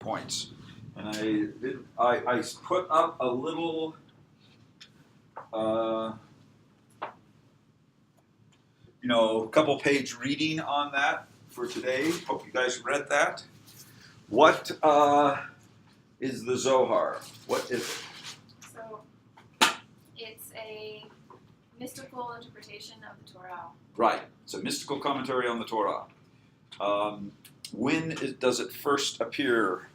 points. And I put up a little couple page reading on that for today. Hope you guys read that. What is the Zohar? What is it? So it's a mystical interpretation of the Torah. Right. It's a mystical commentary on the Torah. When does it first appear?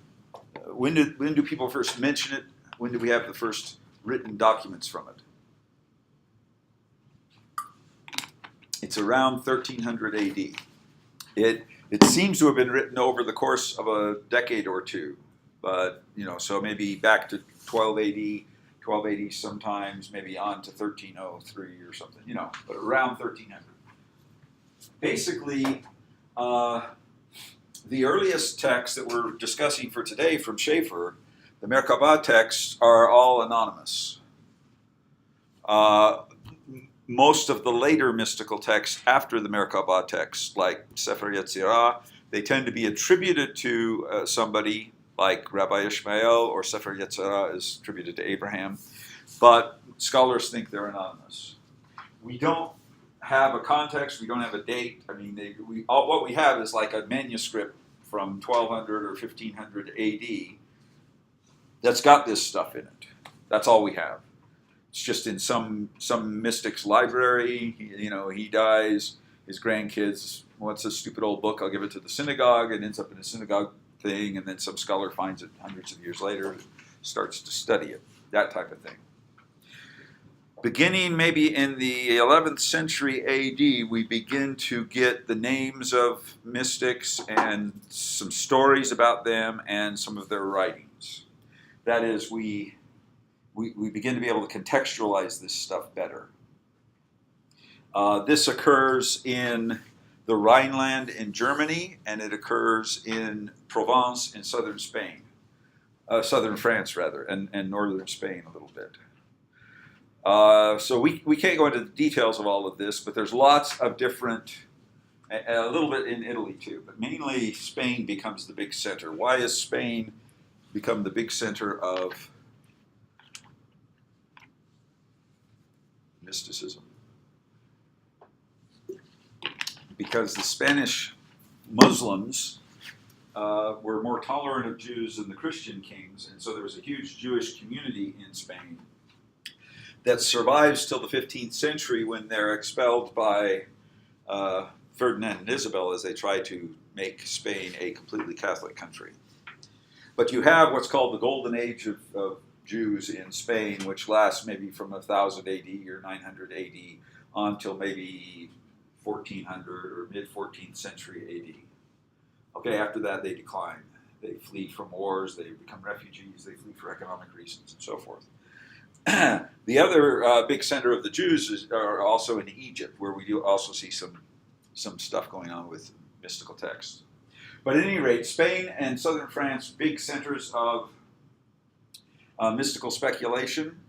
When do people first mention it? When do we have the first written documents from it? It's around 1300 AD. It seems to have been written over the course of a decade or two, but so maybe back to 1280 sometimes, maybe on to 1303 or something, but around 1300. Basically, the earliest texts that we're discussing for today from Schaeffer, the Merkabah texts, are all anonymous. Most of the later mystical texts after the Merkabah texts, like Sefer Yetzirah, they tend to be attributed to somebody like Rabbi Ishmael, or Sefer Yetzirah is attributed to Abraham, but scholars think they're anonymous. We don't have a context, we don't have a date. I mean, what we have is like a manuscript from 1200 or 1500 AD that's got this stuff in it. That's all we have. It's just in some mystic's library. He dies. His grandkids, what's a stupid old book? I'll give it to the synagogue. It ends up in a synagogue thing, and then some scholar finds it hundreds of years later and starts to study it. That type of thing. Beginning maybe in the 11th century AD, we begin to get the names of mystics and some stories about them and some of their writings. That is, we begin to be able to contextualize this stuff better. This occurs in the Rhineland in Germany, and it occurs in Provence in southern Spain, southern France rather, and northern Spain a little bit. So we can't go into the details of all of this, but there's lots of different, a little bit in Italy too, but mainly Spain becomes the big center. Why has Spain become the big center of mysticism? Because the Spanish Muslims were more tolerant of Jews than the Christian kings, and so there was a huge Jewish community in Spain that survives till the 15th century when they're expelled by Ferdinand and Isabel as they try to make Spain a completely Catholic country. But you have what's called the Golden Age of Jews in Spain, which lasts maybe from 1000 AD or 900 AD on till maybe 1400 or mid-14th century AD. Okay, after that they decline. They flee from wars, they become refugees, they flee for economic reasons, and so forth. The other big center of the Jews are also in Egypt, where we do also see some stuff going on with mystical texts. But at any rate, Spain and southern France, big centers of mystical speculation,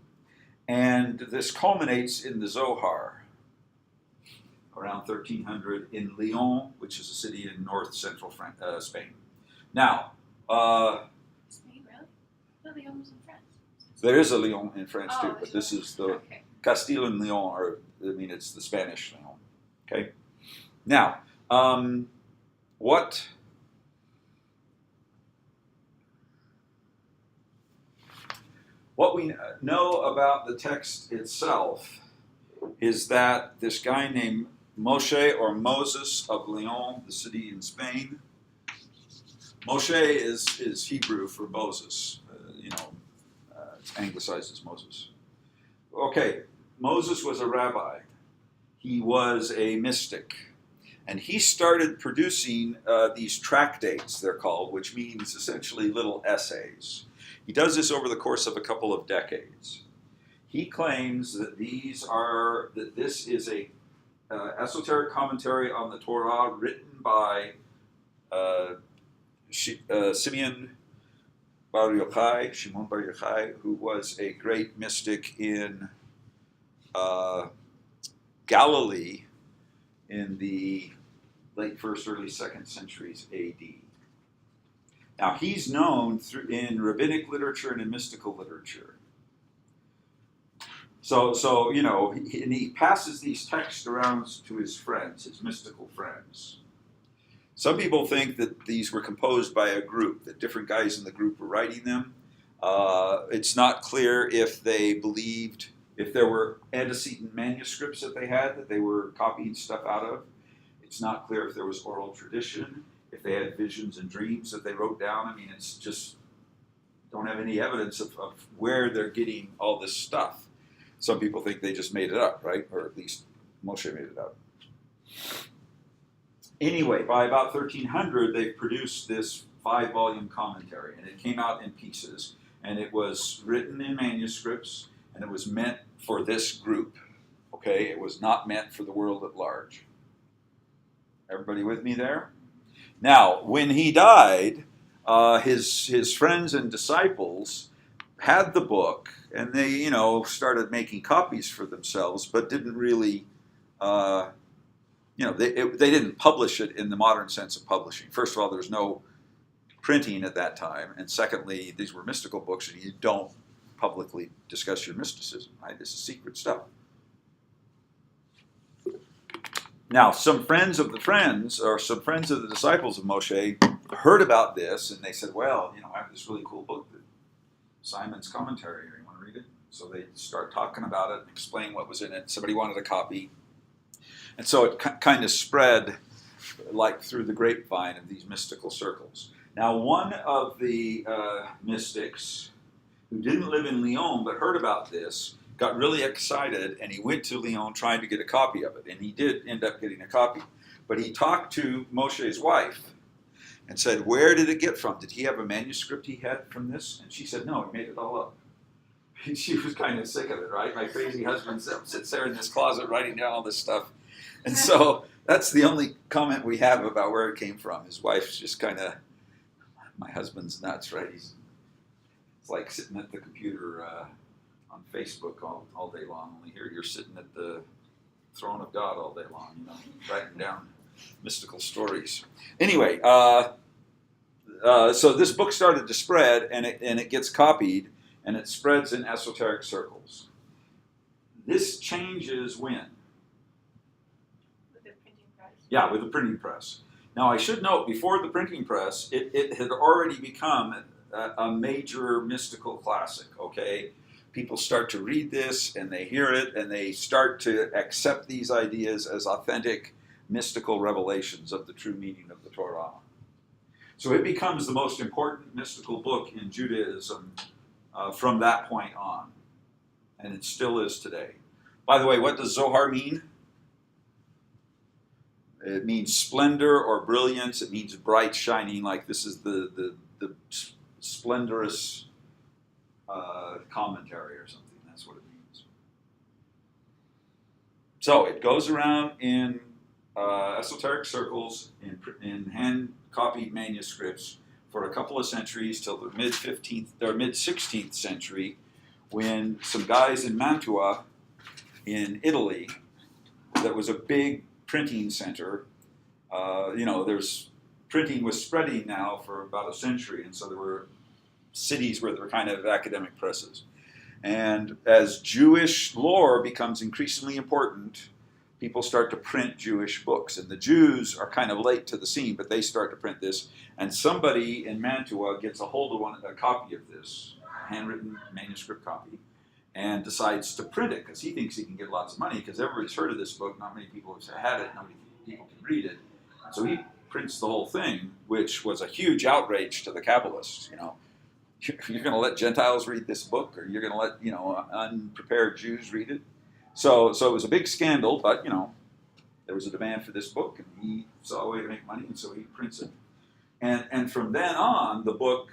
and this culminates in the Zohar around 1300 in Lyon, which is a city in north-central Spain. Now, Spain, really? No, Lyon was in France. There is a Lyon in France too, but sure. this is the Okay. Castile and Leon, it's the Spanish Leon. Okay. Now, what we know about the text itself is that this guy named Moshe or Moses of Lyon, the city in Spain. Moshe is Hebrew for Moses. It's anglicized as Moses. Okay, Moses was a rabbi. He was a mystic. And he started producing these tractates, they're called, which means essentially little essays. He does this over the course of a couple of decades. He claims that this is a esoteric commentary on the Torah written by Shimon Bar Yochai, who was a great mystic in Galilee in the late 1st, early 2nd centuries AD. Now, he's known in rabbinic literature and in mystical literature. So you know, and he passes these texts around to his friends, his mystical friends. Some people think that these were composed by a group, that different guys in the group were writing them. It's not clear if they believed, if there were antecedent manuscripts that they had that they were copying stuff out of. It's not clear if there was oral tradition, if they had visions and dreams that they wrote down. I mean, it's just, don't have any evidence of where they're getting all this stuff. Some people think they just made it up, right? Or at least Moshe made it up. Anyway, by about 1300, they produced this 5-volume commentary, and it came out in pieces, and it was written in manuscripts, and it was meant for this group, okay? It was not meant for the world at large. Everybody with me there? Now, when he died, his friends and disciples had the book, and they, you know, started making copies for themselves, but didn't really... they didn't publish it in the modern sense of publishing. First of all, there's no printing at that time. And secondly, these were mystical books, and you don't publicly discuss your mysticism, right? This is secret stuff. Now, some friends of the disciples of Moshe heard about this, and they said, well, you know, I have this really cool book, Simon's Commentary. You want to read it? So they start talking about it and explain what was in it. Somebody wanted a copy. And so it kind of spread like through the grapevine of these mystical circles. Now, one of the mystics who didn't live in Lyon but heard about this got really excited, and he went to Lyon trying to get a copy of it. And he did end up getting a copy. But he talked to Moshe's wife and said, where did it get from? Did he have a manuscript he had from this? And she said, no, he made it all up. And she was kind of sick of it, right? My crazy husband sits there in this closet writing down all this stuff. And so that's the only comment we have about where it came from. His wife's just kind of, my husband's nuts, right? It's like sitting at the computer on Facebook all day long. Only here you're sitting at the throne of God all day long, you know, writing down mystical stories. Anyway, so this book started to spread, and it gets copied, and it spreads in esoteric circles. This changes when? Yeah, with the printing press. Now, I should note, before the printing press, it had already become a major mystical classic, okay? People start to read this, and they hear it, and they start to accept these ideas as authentic mystical revelations of the true meaning of the Torah. So it becomes the most important mystical book in Judaism from that point on, and it still is today. By the way, what does Zohar mean? It means splendor or brilliance. It means bright, shining, like this is the splendorous commentary or something. That's what it means. So it goes around in esoteric circles, in hand-copied manuscripts for a couple of centuries till the mid-15th or mid-16th century, when some guys in Mantua in Italy, that was a big printing center. Printing was spreading now for about a century, and so there were cities where there were kind of academic presses. And as Jewish lore becomes increasingly important, people start to print Jewish books. And the Jews are kind of late to the scene, but they start to print this. And somebody in Mantua gets a hold of a copy of this, handwritten manuscript copy, and decides to print it because he thinks he can get lots of money because everybody's heard of this book. Not many people have had it. Not many people can read it. So he prints the whole thing, which was a huge outrage to the Kabbalists. You know, you're going to let Gentiles read this book, or you're going to let unprepared Jews read it. So it was a big scandal, but there was a demand for this book, and he saw a way to make money, and so he prints it. And from then on, the book,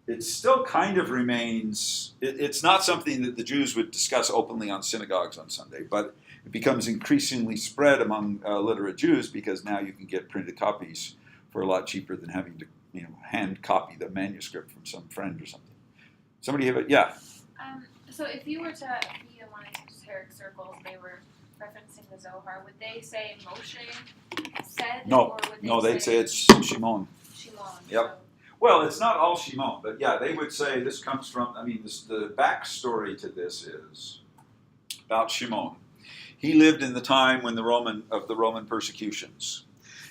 it still kind of remains. It's not something that the Jews would discuss openly on synagogues on Sunday, but it becomes increasingly spread among literate Jews because now you can get printed copies for a lot cheaper than having to hand copy the manuscript from some friend or something. Somebody have it? Yeah. So if you were to be in one of these esoteric circles, they were referencing the Zohar, would they say Moshe said? No, or would they they'd say it's Shimon. Shimon? Shimon. Yep. So. Well, it's not all Shimon, but yeah, they would say this comes from, the backstory to this is about Shimon. He lived in the time when the Roman persecutions.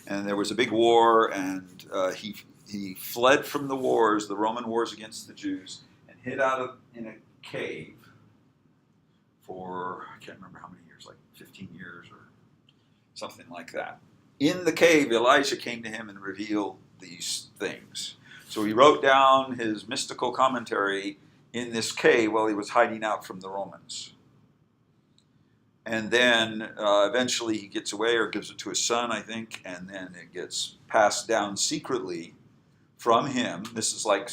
And there was a big war, and he fled from the wars, the Roman wars against the Jews, and hid out in a cave for, I can't remember how many years, like 15 years or something like that. In the cave, Elijah came to him and revealed these things. So he wrote down his mystical commentary in this cave while he was hiding out from the Romans. And then eventually he gets away or gives it to his son, I think, and then it gets passed down secretly from him. This is like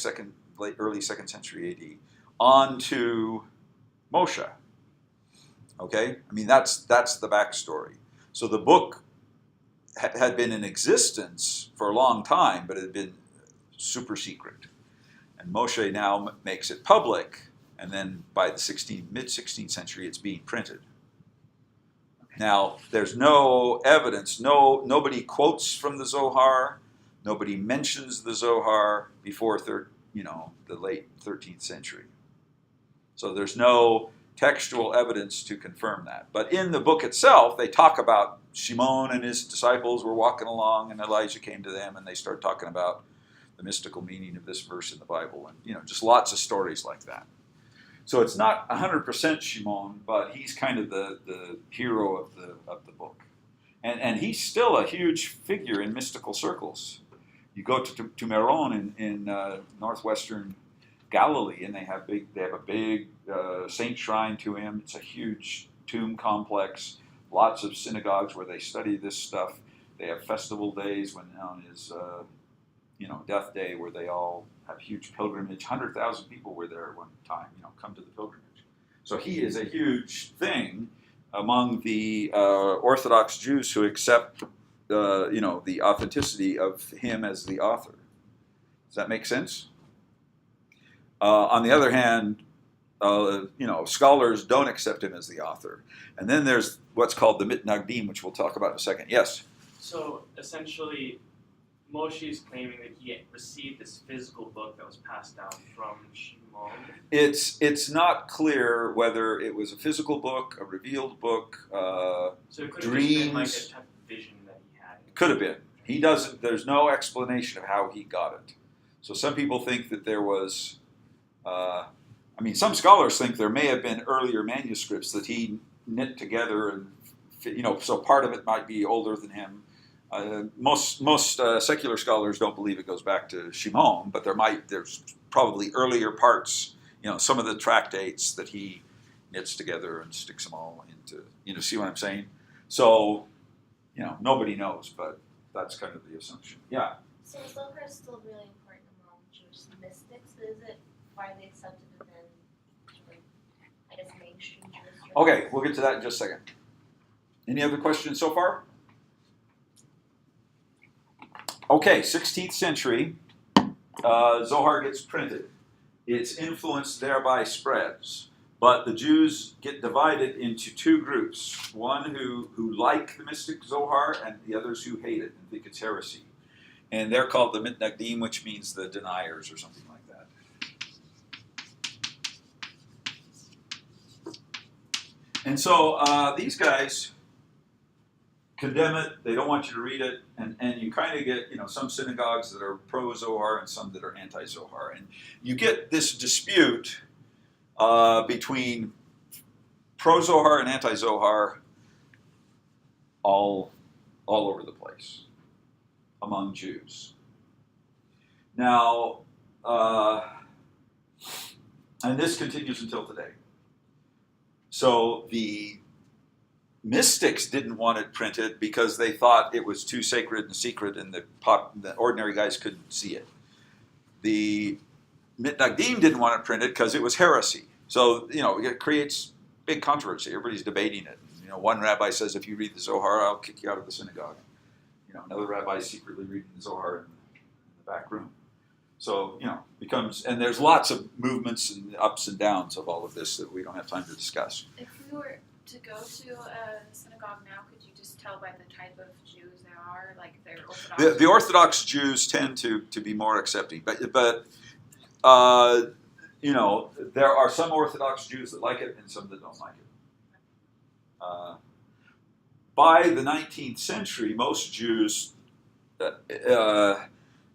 early 2nd century AD, on to Moshe. Okay? That's the backstory. So the book had been in existence for a long time, but it had been super secret. And Moshe now makes it public, and then by the mid-16th century, it's being printed. Now, there's no evidence, nobody quotes from the Zohar, nobody mentions the Zohar before the late 13th century. So there's no textual evidence to confirm that. But in the book itself, they talk about Shimon and his disciples were walking along, and Elijah came to them, and they start talking about the mystical meaning of this verse in the Bible, and just lots of stories like that. So it's not 100% Shimon, but he's kind of the hero of the book. And he's still a huge figure in mystical circles. You go to Meron in northwestern Galilee, and they have a big saint shrine to him. It's a huge tomb complex, lots of synagogues where they study this stuff. They have festival days when on his death day where they all have huge pilgrimage. 100,000 people were there at one time, come to the pilgrimage. So he is a huge thing among the Orthodox Jews who accept the authenticity of him as the author. Does that make sense? On the other hand, scholars don't accept him as the author. And then there's what's called the Mitnagdim, which we'll talk about in a second. Yes? So essentially, Moshe is claiming that he received this physical book that was passed down from Shimon. It's not clear whether it was a physical book, a revealed book, so it could dreams. have just been like a type of vision that he had. Could have been. He doesn't. There's no explanation of how he got it. So some people think that there was. Some scholars think there may have been earlier manuscripts that he knit together, and so part of it might be older than him. Most secular scholars don't believe it goes back to Shimon, but there's probably earlier parts, some of the tractates that he knits together and sticks them all into, see what I'm saying? So, nobody knows, but that's kind of the assumption. Yeah. So Zohar is still really important among Jewish mystics, but is it widely accepted within, I guess, mainstream Jewish? Okay, we'll get to that in just a second. Any other questions so far? Okay, 16th century, Zohar gets printed. Its influence thereby spreads. But the Jews get divided into two groups. One who like the mystic Zohar, and the others who hate it and think it's heresy. And they're called the Mitnagdim, which means the deniers or something like that. And so these guys condemn it. They don't want you to read it, and you kind of get some synagogues that are pro-Zohar and some that are anti-Zohar, and you get this dispute between pro-Zohar and anti-Zohar all over the place among Jews. Now, and this continues until today. So the mystics didn't want it printed because they thought it was too sacred and secret, and the ordinary guys couldn't see it. The Mitnagdim didn't want it printed because it was heresy. So it creates big controversy. Everybody's debating it. One rabbi says, "If you read the Zohar, I'll kick you out of the synagogue." Another rabbi is secretly reading the Zohar in the back room. So becomes, and there's lots of movements and ups and downs of all of this that we don't have time to discuss. If we were to go to a synagogue now, could you just tell by the type of Jews there are, like they're Orthodox? The Orthodox Jews tend to be more accepting, but there are some Orthodox Jews that like it and some that don't like it. By the 19th century, most Jews,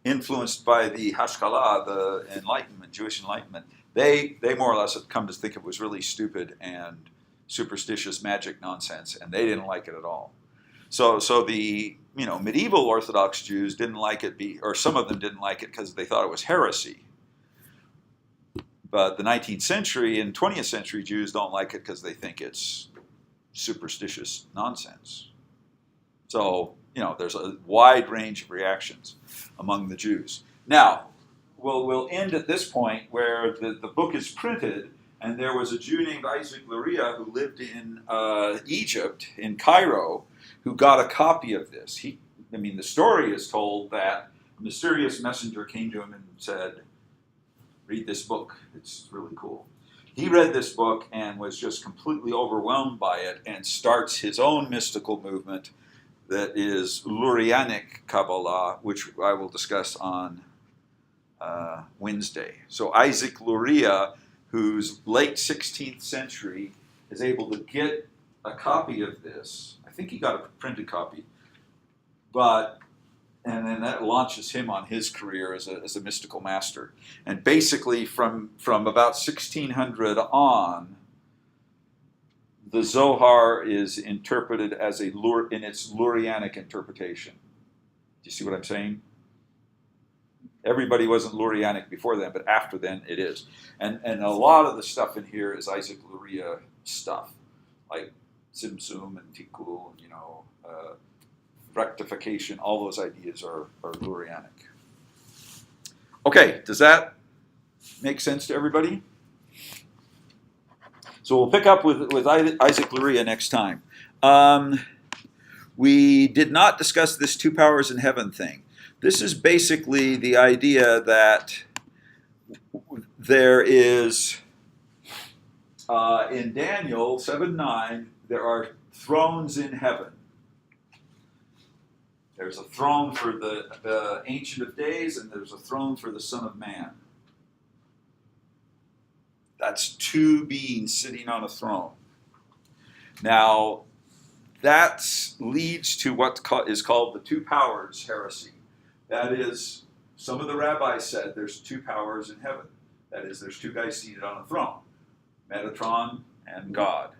influenced by the Hashkalah, the Enlightenment, Jewish Enlightenment, they more or less have come to think it was really stupid and superstitious magic nonsense, and they didn't like it at all. So the medieval Orthodox Jews didn't like it, or some of them didn't like it because they thought it was heresy. But the 19th century and 20th century Jews don't like it because they think it's superstitious nonsense. So, there's a wide range of reactions among the Jews. Now, we'll end at this point where the book is printed, and there was a Jew named Isaac Luria who lived in Egypt, in Cairo, who got a copy of this. The story is told that a mysterious messenger came to him and said, "Read this book, it's really cool." He read this book and was just completely overwhelmed by it and starts his own mystical movement that is Lurianic Kabbalah, which I will discuss on Wednesday. So Isaac Luria, who's late 16th century, is able to get a copy of this. I think he got a printed copy, and then that launches him on his career as a mystical master. And basically, from about 1600 on, the Zohar is interpreted as in its Lurianic interpretation. Do you see what I'm saying? Everybody wasn't Lurianic before then, but after then it is. And a lot of the stuff in here is Isaac Luria stuff, like Tzimtzum and Tikkun, rectification. All those ideas are Lurianic. Okay, does that make sense to everybody? So we'll pick up with Isaac Luria next time. We did not discuss this two powers in heaven thing. This is basically the idea that there is, in Daniel 7:9, there are thrones in heaven. There's a throne for the Ancient of Days, and there's a throne for the Son of Man. That's two beings sitting on a throne. Now, that leads to what is called the two powers heresy. That is, some of the rabbis said there's two powers in heaven. That is, there's two guys seated on a throne, Metatron and God.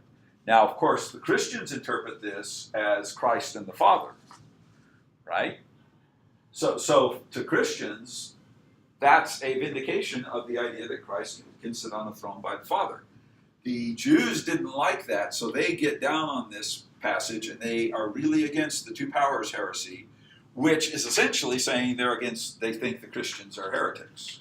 Now, of course, the Christians interpret this as Christ and the Father, right? So to Christians, that's a vindication of the idea that Christ can sit on a throne by the Father. The Jews didn't like that, so they get down on this passage, and they are really against the two powers heresy, which is essentially saying they think the Christians are heretics.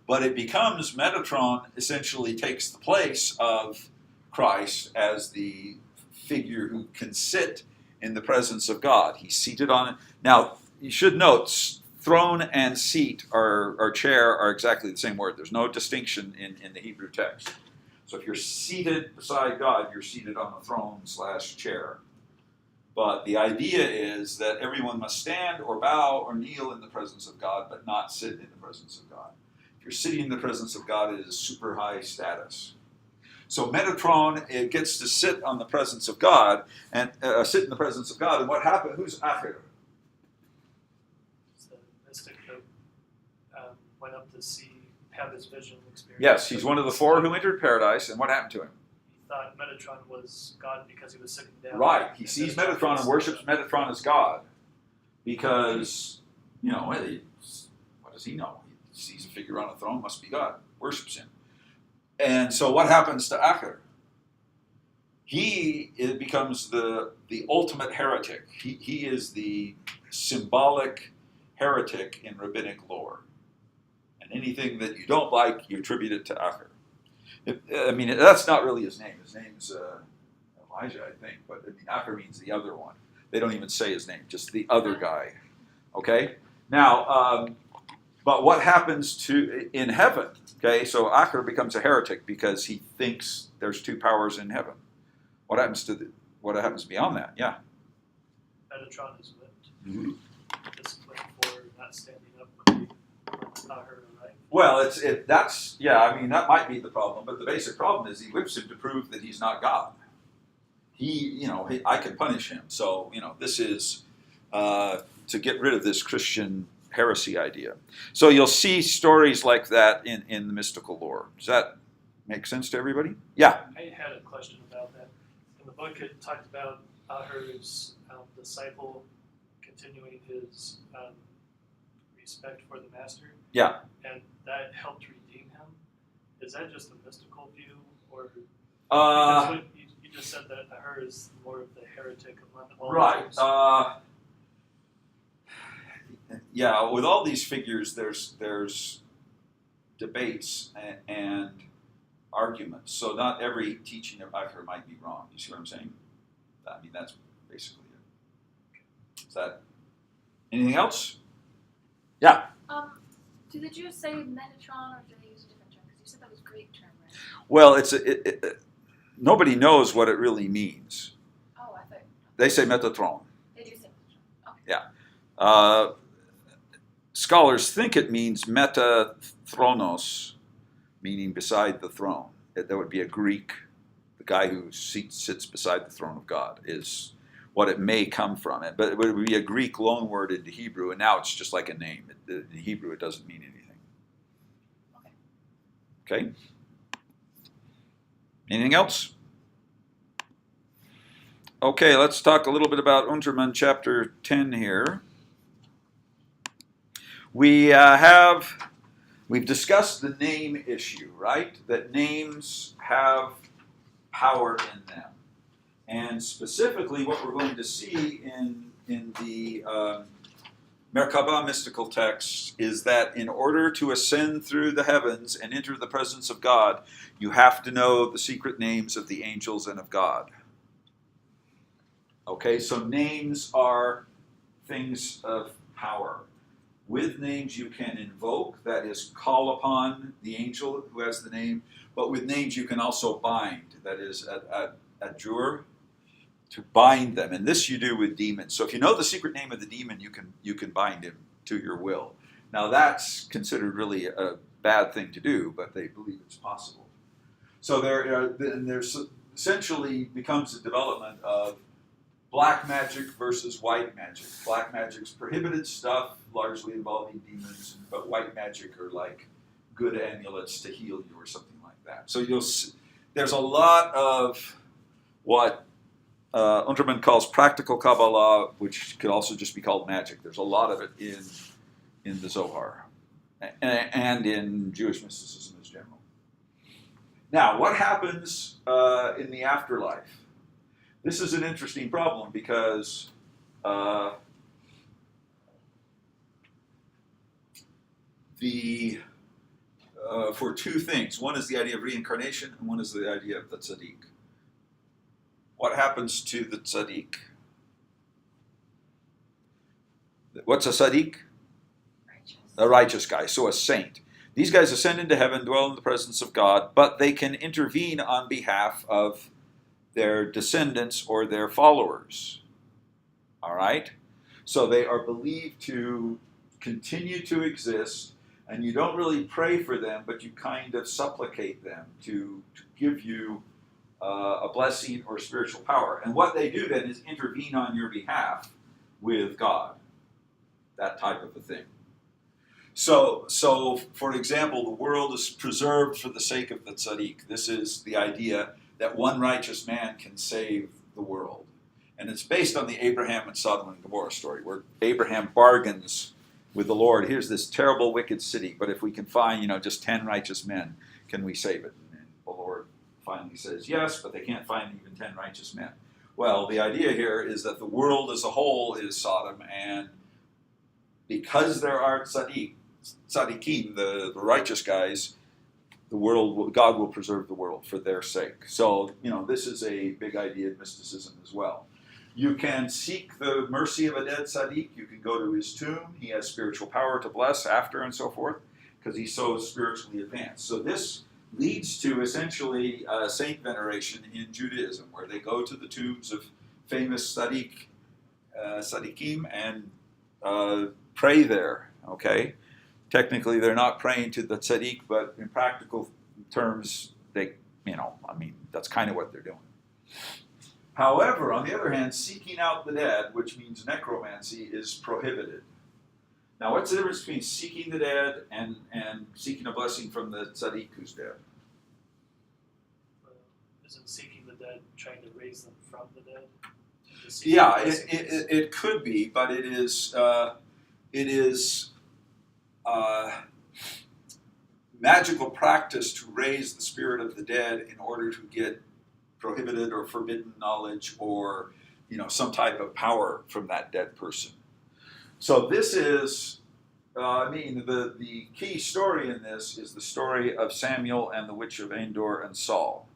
But it becomes Metatron essentially takes the place of Christ as the figure who can sit in the presence of God. He's seated on it. Now, you should note, throne and seat or chair are exactly the same word. There's no distinction in the Hebrew text. So if you're seated beside God, you're seated on a throne/chair. But the idea is that everyone must stand or bow or kneel in the presence of God, but not sit in the presence of God. If you're sitting in the presence of God, it is super high status. So Metatron, it gets to sit on the presence of God and sit in the presence of God. And what happened? Who's Acher? It's the mystic that went up to have his vision experience. Yes, he's one of the four who entered paradise. And what happened to him? He thought Metatron was God because he was sitting down. Right. He sees Metatron and worships Metatron as God because, what does he know? He sees a figure on a throne, must be God, worships him. And so what happens to Acher? It becomes the ultimate heretic. He is the symbolic heretic in rabbinic lore. And anything that you don't like, you attribute it to Acher. That's not really his name. His name's Elijah, I think. But Acher means the other one. They don't even say his name, just the other guy. Okay? Now, but what happens in heaven? Okay, so Acher becomes a heretic because he thinks there's two powers in heaven. What happens beyond that? Yeah. Metatron is discipline for not standing up when they not her right. Well, that might be the problem, but the basic problem is he whips him to prove that he's not God. I can punish him. So, this is to get rid of this Christian heresy idea. So you'll see stories like that in the mystical lore. Does that make sense to everybody? Yeah. I had a question about that. In the book, it talked about Ahur's disciple continuing his respect for the master. Yeah. And that helped redeem him. Is that just a mystical view, or because what you just said that Ahur is more of the heretic among all right. others? Yeah. With all these figures, there's debates and arguments. So not every teaching of Ahur might be wrong. You see what I'm saying? I mean, that's basically it. Is that anything else? Yeah. Do the Jews say Metatron, or do they use a different term? Because you said that was a Greek term, right? Well, nobody knows what it really means. Oh, I thought They say Metatron. they do say Metatron. Okay. Scholars think it means meta-thronos, meaning beside the throne. That would be a Greek, the guy who sits beside the throne of God, is what it may come from. But it would be a Greek loanword into Hebrew, and now it's just like a name. In Hebrew, it doesn't mean anything. Okay? Anything else? Okay, let's talk a little bit about Untermann chapter 10 here. We've discussed the name issue, right? That names have power in them. And specifically what we're going to see in the Merkabah mystical text is that in order to ascend through the heavens and enter the presence of God, you have to know the secret names of the angels and of God. Okay, so names are things of power. With names you can invoke, that is, call upon the angel who has the name, but with names you can also bind, that is, adjure, to bind them. And this you do with demons. So if you know the secret name of the demon, you can bind him to your will. Now that's considered really a bad thing to do, but they believe it's possible. So there's essentially becomes a development of black magic versus white magic. Black magic's prohibited stuff, largely involving demons, but white magic are like good amulets to heal you or something like that. So there's a lot of what Untermann calls practical Kabbalah, which could also just be called magic. There's a lot of it in the Zohar and in Jewish mysticism as general. Now, what happens in the afterlife? This is an interesting problem because for two things. One is the idea of reincarnation, and one is the idea of the tzaddik. What happens to the tzaddik? What's a tzaddik? Righteous. A righteous guy, so a saint. These guys ascend into heaven, dwell in the presence of God, but they can intervene on behalf of their descendants or their followers. All right? So they are believed to continue to exist, and you don't really pray for them, but you kind of supplicate them to give you a blessing or spiritual power. And what they do then is intervene on your behalf with God. That type of a thing. So for example, the world is preserved for the sake of the tzaddik. This is the idea that one righteous man can save the world. And it's based on the Abraham and Sodom and Gomorrah story, where Abraham bargains with the Lord. Here's this terrible, wicked city, but if we can find, just 10 righteous men, can we save it? And the Lord finally says yes, but they can't find even 10 righteous men. Well, the idea here is that the world as a whole is Sodom, and because there are tzaddikim, the righteous guys, God will preserve the world for their sake. So, this is a big idea in mysticism as well. You can seek the mercy of a dead tzaddik. You can go to his tomb. He has spiritual power to bless after and so forth, because he's so spiritually advanced. So this leads to essentially saint veneration in Judaism, where they go to the tombs of famous tzaddik tzaddikim and pray there. Okay, technically they're not praying to the tzaddik, but in practical terms, that's kind of what they're doing. However, on the other hand, seeking out the dead, which means necromancy, is prohibited. Now, what's the difference between seeking the dead and seeking a blessing from the tzaddik who's dead? Isn't seeking the dead trying to raise them from the dead? Yeah, it could be, but it is magical practice to raise the spirit of the dead in order to get prohibited or forbidden knowledge or some type of power from that dead person. So this is, the key story in this is the story of Samuel and the witch of Endor and Saul.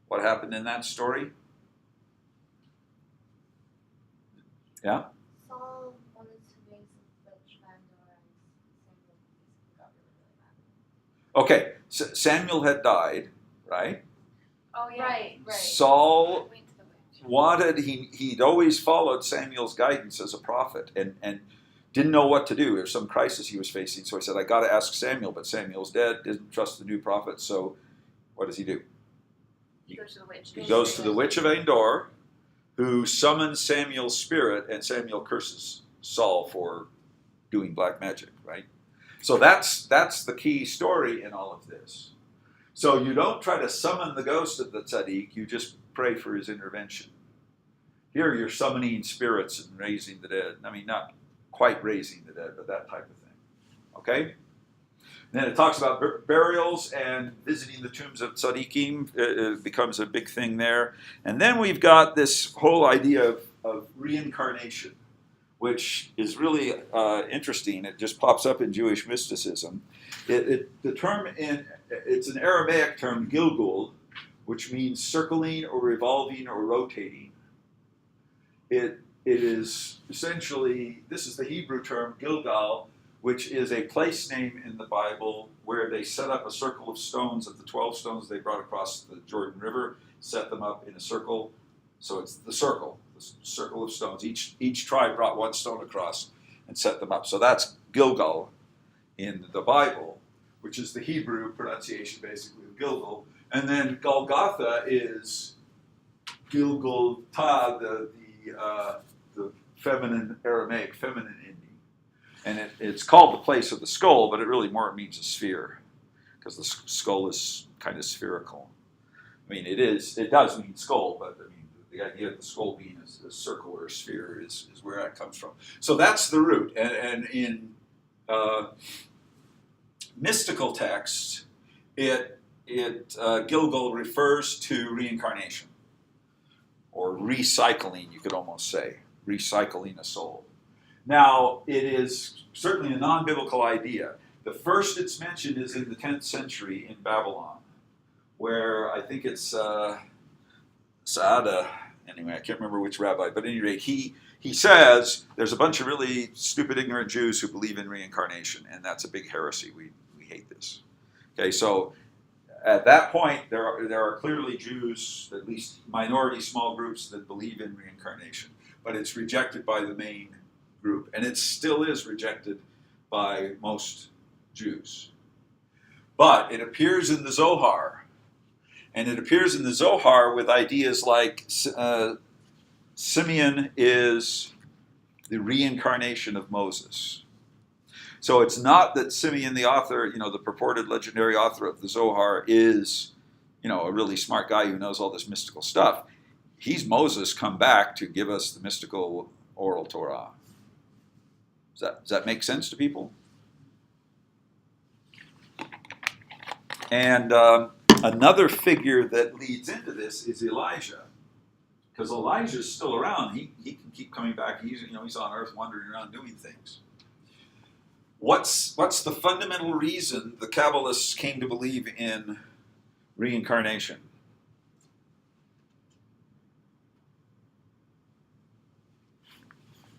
What happened in that story? Yeah? Saul wanted to raise the witch of Endor and Samuel got really, really mad. Okay, Samuel had died, right? Oh yeah. Right. Saul Went to the witch. he'd always followed Samuel's guidance as a prophet and didn't know what to do. There's some crisis he was facing, so he said, I got to ask Samuel, but Samuel's dead, didn't trust the new prophet, so what does he do? He goes to the witch. He goes to the witch of Endor, who summons Samuel's spirit, and Samuel curses Saul for doing black magic, right? So that's the key story in all of this. So you don't try to summon the ghost of the tzaddik, you just pray for his intervention. Here you're summoning spirits and raising the dead. I mean, not quite raising the dead, but that type of thing. Okay? Then it talks about burials and visiting the tombs of tzaddikim. It becomes a big thing there. And then we've got this whole idea of reincarnation, which is really interesting. It just pops up in Jewish mysticism. The term it's an Aramaic term, gilgul, which means circling or revolving or rotating. It is essentially, this is the Hebrew term Gilgal, which is a place name in the Bible where they set up a circle of stones. Of the 12 stones they brought across the Jordan River, set them up in a circle. So it's the circle of stones. Each tribe brought one stone across and set them up. So that's Gilgal in the Bible, which is the Hebrew pronunciation basically of Gilgal. And then Golgotha is Gilgulta, the feminine Aramaic, feminine ending. And it's called the place of the skull, but it really more means a sphere, because the skull is kind of spherical. I mean, it does mean skull, but I mean, the idea of the skull being a circle or a sphere is where that comes from. So that's the root. And in mystical texts, Gilgul refers to reincarnation, or recycling, you could almost say, recycling a soul. Now, it is certainly a non-biblical idea. The first it's mentioned is in the 10th century in Babylon, where I think it's Saada, anyway, I can't remember which rabbi, but at any rate, he says there's a bunch of really stupid, ignorant Jews who believe in reincarnation, and that's a big heresy. We hate this. Okay, so at that point, there are clearly Jews, at least minority small groups that believe in reincarnation, but it's rejected by the main group, and it still is rejected by most Jews. But it appears in the Zohar, and it appears in the Zohar with ideas like Simeon is the reincarnation of Moses. So it's not that Simeon, the author, the purported legendary author of the Zohar, is, a really smart guy who knows all this mystical stuff. He's Moses come back to give us the mystical oral Torah. Does that make sense to people? And another figure that leads into this is Elijah, because Elijah's still around. He can keep coming back. He's on earth wandering around doing things. What's the fundamental reason the Kabbalists came to believe in reincarnation?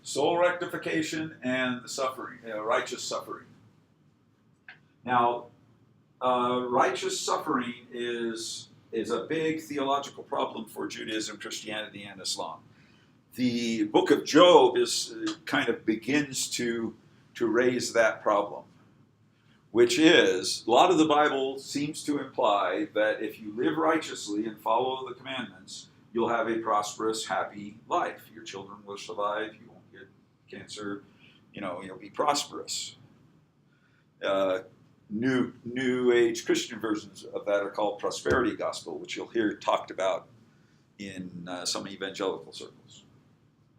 Soul rectification and the suffering, righteous suffering. Now, righteous suffering is a big theological problem for Judaism, Christianity, and Islam. the book of Job is kind of begins to raise that problem, which is a lot of the Bible seems to imply that if you live righteously and follow the commandments, you'll have a prosperous, happy life. Your children will survive. You won't get cancer. You'll be prosperous. New Age Christian versions of that are called prosperity gospel, which you'll hear talked about in some evangelical circles.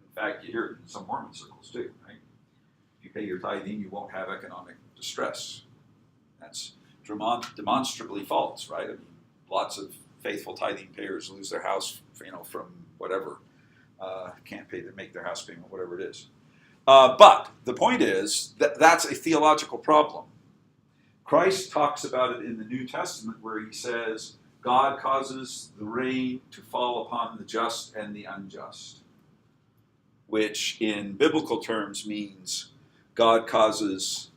In fact, you hear it in some Mormon circles too, right? If you pay your tithing, you won't have economic distress. That's demonstrably false, right? I mean, lots of faithful tithing payers lose their house, from whatever, can't make their house payment, whatever it is. But the point is that that's a theological problem. Christ talks about it in the New Testament where he says, God causes the rain to fall upon the just and the unjust, which in biblical terms means God causes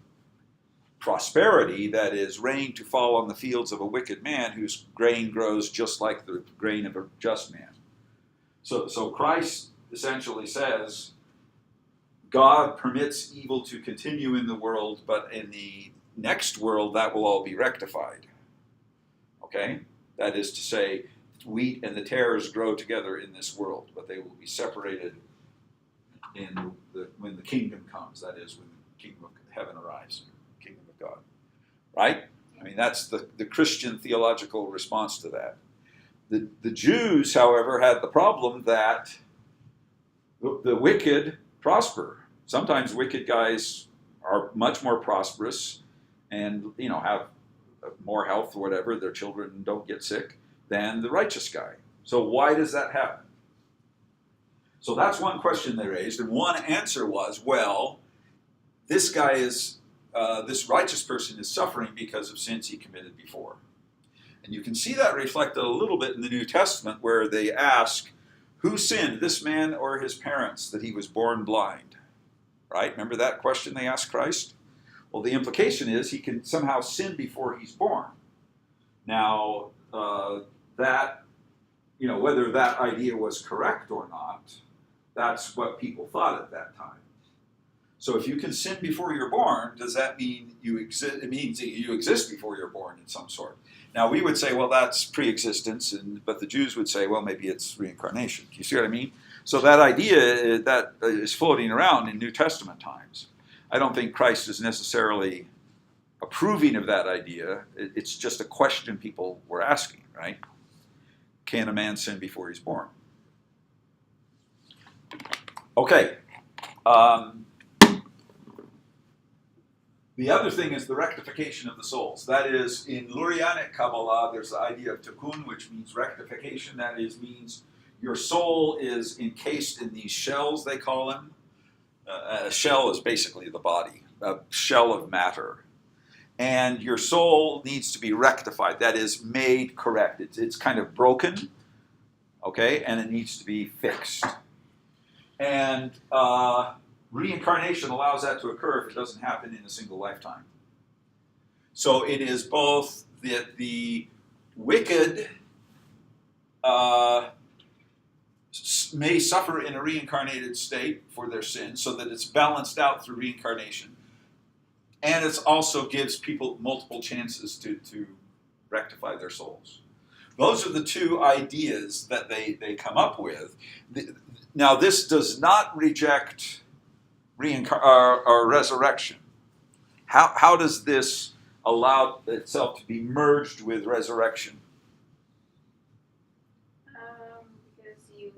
prosperity, that is, rain to fall on the fields of a wicked man whose grain grows just like the grain of a just man. So Christ essentially says, God permits evil to continue in the world, but in the next world that will all be rectified. Okay? That is to say, wheat and the tares grow together in this world, but they will be separated when the kingdom comes, that is, when the kingdom of heaven arrives, the kingdom of God. Right? I mean, that's the Christian theological response to that. The Jews, however, had the problem that the wicked prosper. Sometimes wicked guys are much more prosperous and, have more health or whatever, their children don't get sick, than the righteous guy. So why does that happen? So that's one question they raised, and one answer was, well, this guy is, this righteous person is suffering because of sins he committed before. And you can see that reflected a little bit in the New Testament where they ask, who sinned, this man or his parents, that he was born blind? Right? Remember that question they asked Christ? Well, the implication is he can somehow sin before he's born. Now, that, whether that idea was correct or not, that's what people thought at that time. So if you can sin before you're born, does that mean you exist? It means that you exist before you're born in some sort. Now, we would say, well, that's pre-existence, but the Jews would say, well, maybe it's reincarnation. Do you see what I mean? So that idea that is floating around in New Testament times. I don't think Christ is necessarily approving of that idea. It's just a question people were asking, right? Can a man sin before he's born? Okay. The other thing is the rectification of the souls. That is, in Lurianic Kabbalah, there's the idea of tikkun, which means rectification. That is, means your soul is encased in these shells, they call them. A shell is basically the body, a shell of matter. And your soul needs to be rectified, that is, made correct. It's kind of broken, okay, and it needs to be fixed. And reincarnation allows that to occur if it doesn't happen in a single lifetime. So it is both that the wicked may suffer in a reincarnated state for their sins, so that it's balanced out through reincarnation. And it also gives people multiple chances to rectify their souls. Those are the two ideas that they come up with. Now, this does not reject or resurrection. How does this allow itself to be merged with resurrection? Because you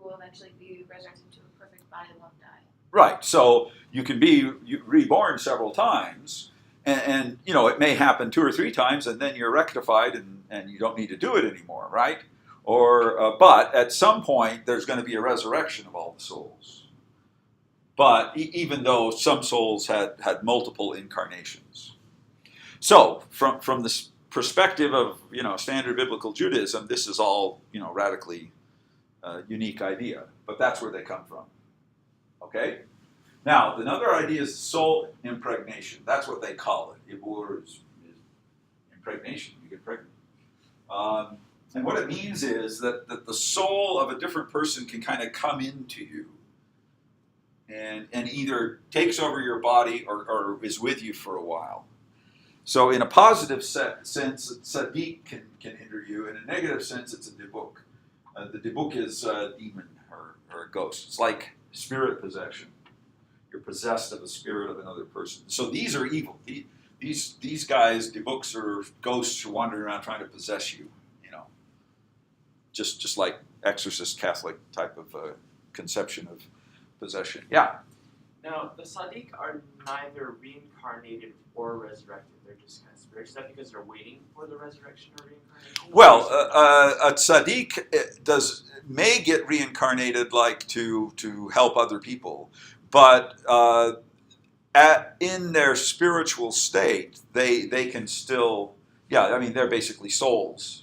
will eventually be resurrected into a perfect body that won't die. Right. So you can be reborn several times, and it may happen 2 or 3 times, and then you're rectified, and you don't need to do it anymore, right? But at some point, there's going to be a resurrection of all the souls. But even though some souls had multiple incarnations. So from this perspective of standard biblical Judaism, this is all radically unique idea. But that's where they come from. Okay? Now, another idea is soul impregnation. That's what they call it. Ibur is impregnation. You get pregnant. And what it means is that the soul of a different person can kind of come into you and either takes over your body or is with you for a while. So in a positive sense, Sadiq can hinder you. In a negative sense, it's a dibuk. The dibuk is a demon or a ghost. It's like spirit possession. You're possessed of the spirit of another person. So these are evil. These guys, dibuks, are ghosts who wander around trying to possess you. Just like exorcist Catholic type of conception of possession. Yeah. Now, the Sadiq are neither reincarnated or resurrected. They're just kind of spirits. Is that because they're waiting for the resurrection or reincarnation? Well, a tzaddik may get reincarnated like to help other people, but in their spiritual state, they can still, they're basically souls.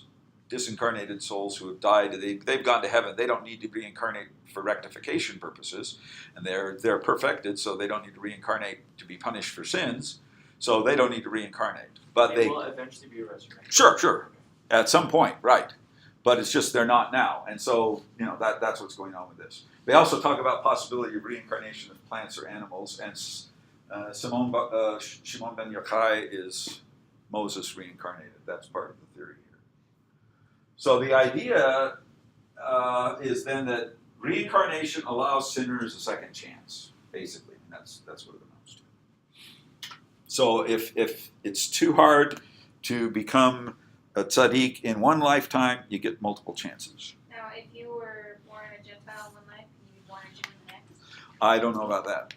Disincarnated souls who have died, they've gone to heaven. They don't need to reincarnate for rectification purposes, and they're perfected, so they don't need to reincarnate to be punished for sins. So they don't need to reincarnate. But they will eventually be resurrected. Sure, at some point, right? But it's just they're not now, and so that's what's going on with this. They also talk about possibility of reincarnation of plants or animals, and Shimon ben Yochai is Moses reincarnated. That's part of the theory. So the idea is then that reincarnation allows sinners a second chance, basically. And that's what it amounts to. So if it's too hard to become a tzaddik in one lifetime, you get multiple chances. Now, if you were born a Gentile in one life, can you be born a Jew in the next? I don't know about that.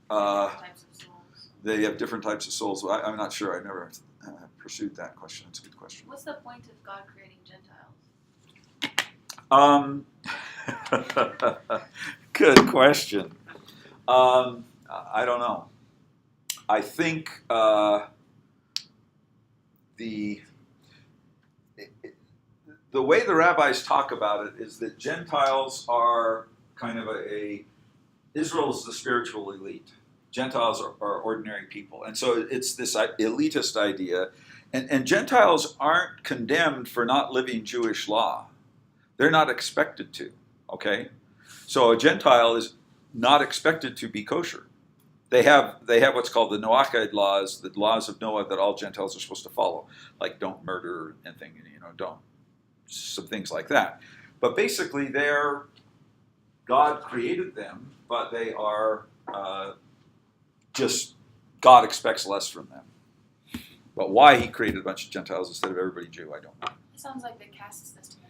Different types of souls. They have different types of souls. I'm not sure. I never pursued that question. It's a good question. What's the point of God creating Gentiles? Good question. I don't know. I think the way the rabbis talk about it is that Gentiles are kind of Israel's the spiritual elite. Gentiles are ordinary people. And so it's this elitist idea. And Gentiles aren't condemned for not living Jewish law. They're not expected to, okay? So a Gentile is not expected to be kosher. They have what's called the Noachide laws, the laws of Noah that all Gentiles are supposed to follow, like don't murder and don't, some things like that. But basically God created them, but they are just, God expects less from them. But why he created a bunch of Gentiles instead of everybody Jew, I don't know. It sounds like the caste system.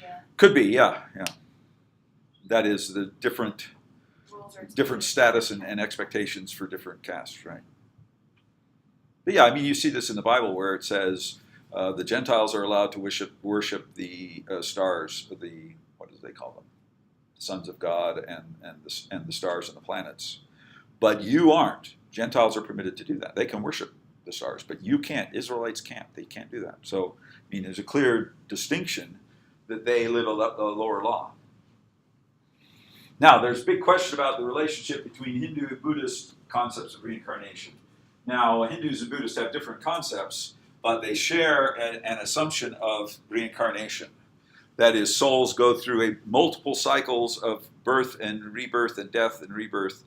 Yeah. Could be, yeah. That is the different status and expectations for different castes, right? But yeah, you see this in the Bible where it says the Gentiles are allowed to worship the stars, what do they call them? The sons of God and the stars and the planets. But you aren't. Gentiles are permitted to do that. They can worship the stars, but you can't. Israelites can't. They can't do that. So, there's a clear distinction that they live a lower law. Now, there's a big question about the relationship between Hindu and Buddhist concepts of reincarnation. Now, Hindus and Buddhists have different concepts, but they share an assumption of reincarnation. That is, souls go through multiple cycles of birth and rebirth and death and rebirth.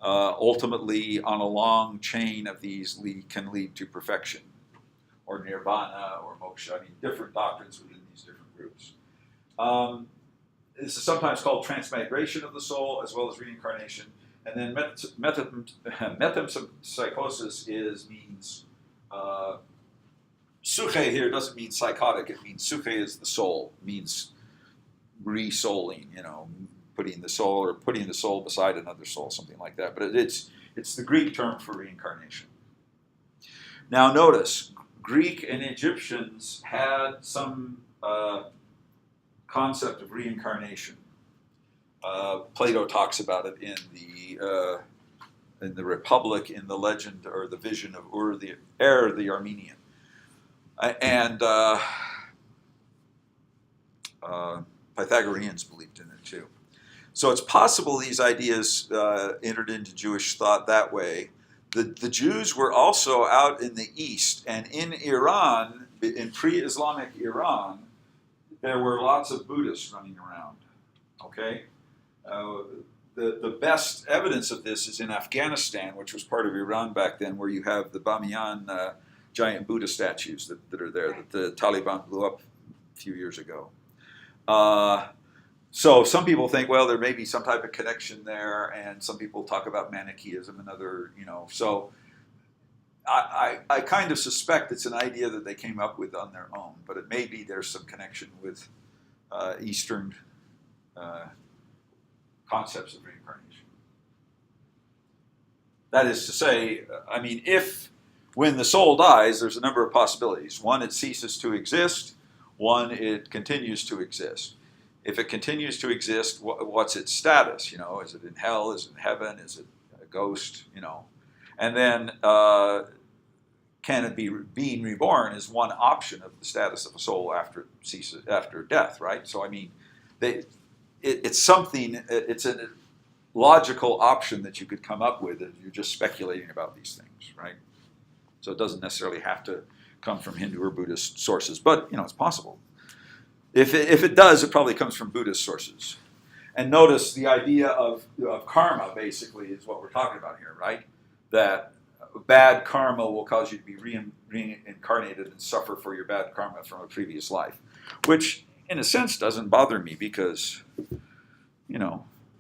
Ultimately, on a long chain of these can lead to perfection, or nirvana, or moksha. Different doctrines within these different groups. This is sometimes called transmigration of the soul, as well as reincarnation. And then metempsychosis means Suche here doesn't mean psychotic. It means suche is the soul. It means re-souling, putting the soul beside another soul, something like that. But it's the Greek term for reincarnation. Now notice, Greek and Egyptians had some concept of reincarnation. Plato talks about it in the Republic, in the legend or the vision of Ur the Armenian. And Pythagoreans believed in it too. So it's possible these ideas entered into Jewish thought that way. The Jews were also out in the East, and in Iran, in pre-Islamic Iran, there were lots of Buddhists running around. Okay? The best evidence of this is in Afghanistan, which was part of Iran back then, where you have the Bamiyan giant Buddha statues that are there that the Taliban blew up a few years ago. So some people think, well, there may be some type of connection there, and some people talk about Manichaeism and other, so I kind of suspect it's an idea that they came up with on their own, but it may be there's some connection with Eastern concepts of reincarnation. That is to say, when the soul dies, there's a number of possibilities. One, it ceases to exist. One, it continues to exist. If it continues to exist, what's its status? Is it in hell? Is it in heaven? Is it a ghost? And then can it be being reborn is one option of the status of a soul after death, right? So it's something. It's a logical option that you could come up with if you're just speculating about these things, right? So it doesn't necessarily have to come from Hindu or Buddhist sources, but it's possible. If it does, it probably comes from Buddhist sources. And notice the idea of karma basically is what we're talking about here, right? That bad karma will cause you to be reincarnated and suffer for your bad karma from a previous life, which in a sense doesn't bother me because,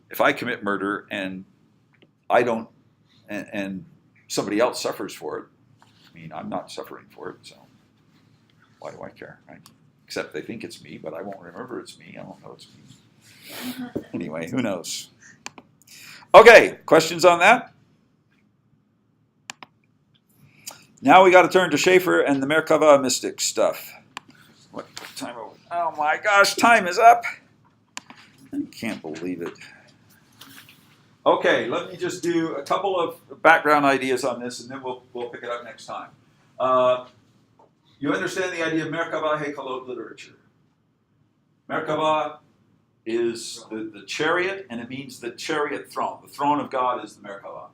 if I commit murder and I don't, and somebody else suffers for it, I'm not suffering for it, so why do I care, right? Except they think it's me, but I won't remember it's me. I won't know it's me. Anyway, who knows? Okay, questions on that? Now we got to turn to Schaeffer and the Merkabah mystic stuff. What time? Oh my gosh, time is up. I can't believe it. Okay, let me just do a couple of background ideas on this, and then we'll pick it up next time. You understand the idea of Merkabah Hekalot literature. Merkabah is the chariot, and it means the chariot throne. The throne of God is the Merkabah.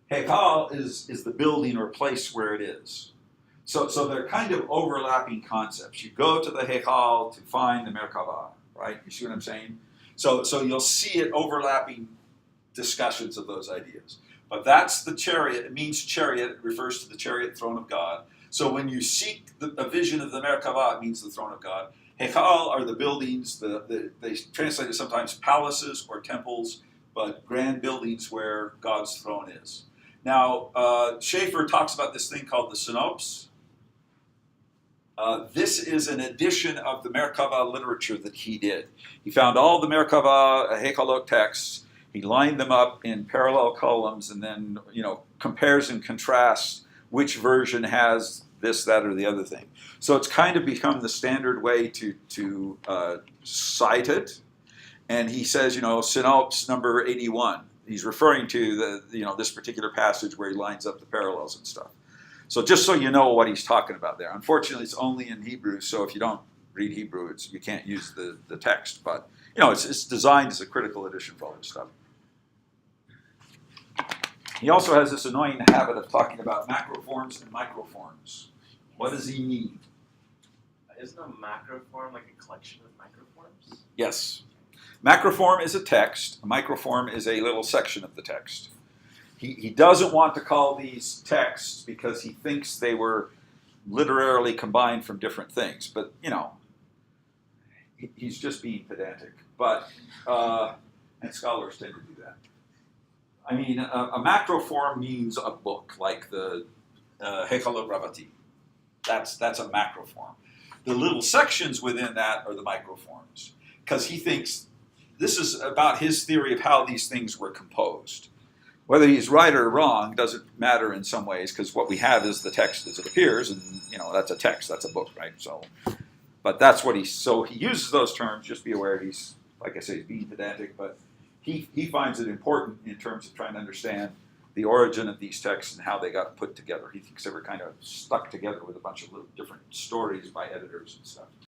Hekal is the building or place where it is. So they're kind of overlapping concepts. You go to the Hekal to find the Merkabah, right? You see what I'm saying? So you'll see it overlapping discussions of those ideas. But that's the chariot. It means chariot. It refers to the chariot throne of God. So when you seek a vision of the Merkabah, it means the throne of God. Hekal are the buildings. They translate it sometimes palaces or temples, but grand buildings where God's throne is. Now, Schaeffer talks about this thing called the synopsis. This is an edition of the Merkabah literature that he did. He found all the Merkabah Hekalot texts. He lined them up in parallel columns and then, compares and contrasts which version has this, that, or the other thing. So it's kind of become the standard way to cite it. And he says, synopsis number 81. He's referring to this particular passage where he lines up the parallels and stuff. So just so you know what he's talking about there. Unfortunately, it's only in Hebrew, so if you don't read Hebrew, you can't use the text. But it's designed as a critical edition for all this stuff. He also has this annoying habit of talking about macroforms and microforms. What does he mean? Isn't a macroform like a collection of microforms? Yes. Macroform is a text. A microform is a little section of the text. He doesn't want to call these texts because he thinks they were literarily combined from different things. But, he's just being pedantic. But, and scholars tend to do that. A macroform means a book, like the Hekalot Ravati. That's a macroform. The little sections within that are the microforms. Because he thinks this is about his theory of how these things were composed. Whether he's right or wrong doesn't matter in some ways, because what we have is the text as it appears, and that's a text, that's a book, right? So, but that's what he uses those terms. Just be aware he's, like I say, he's being pedantic, but he finds it important in terms of trying to understand the origin of these texts and how they got put together. He thinks they were kind of stuck together with a bunch of little different stories by editors and stuff.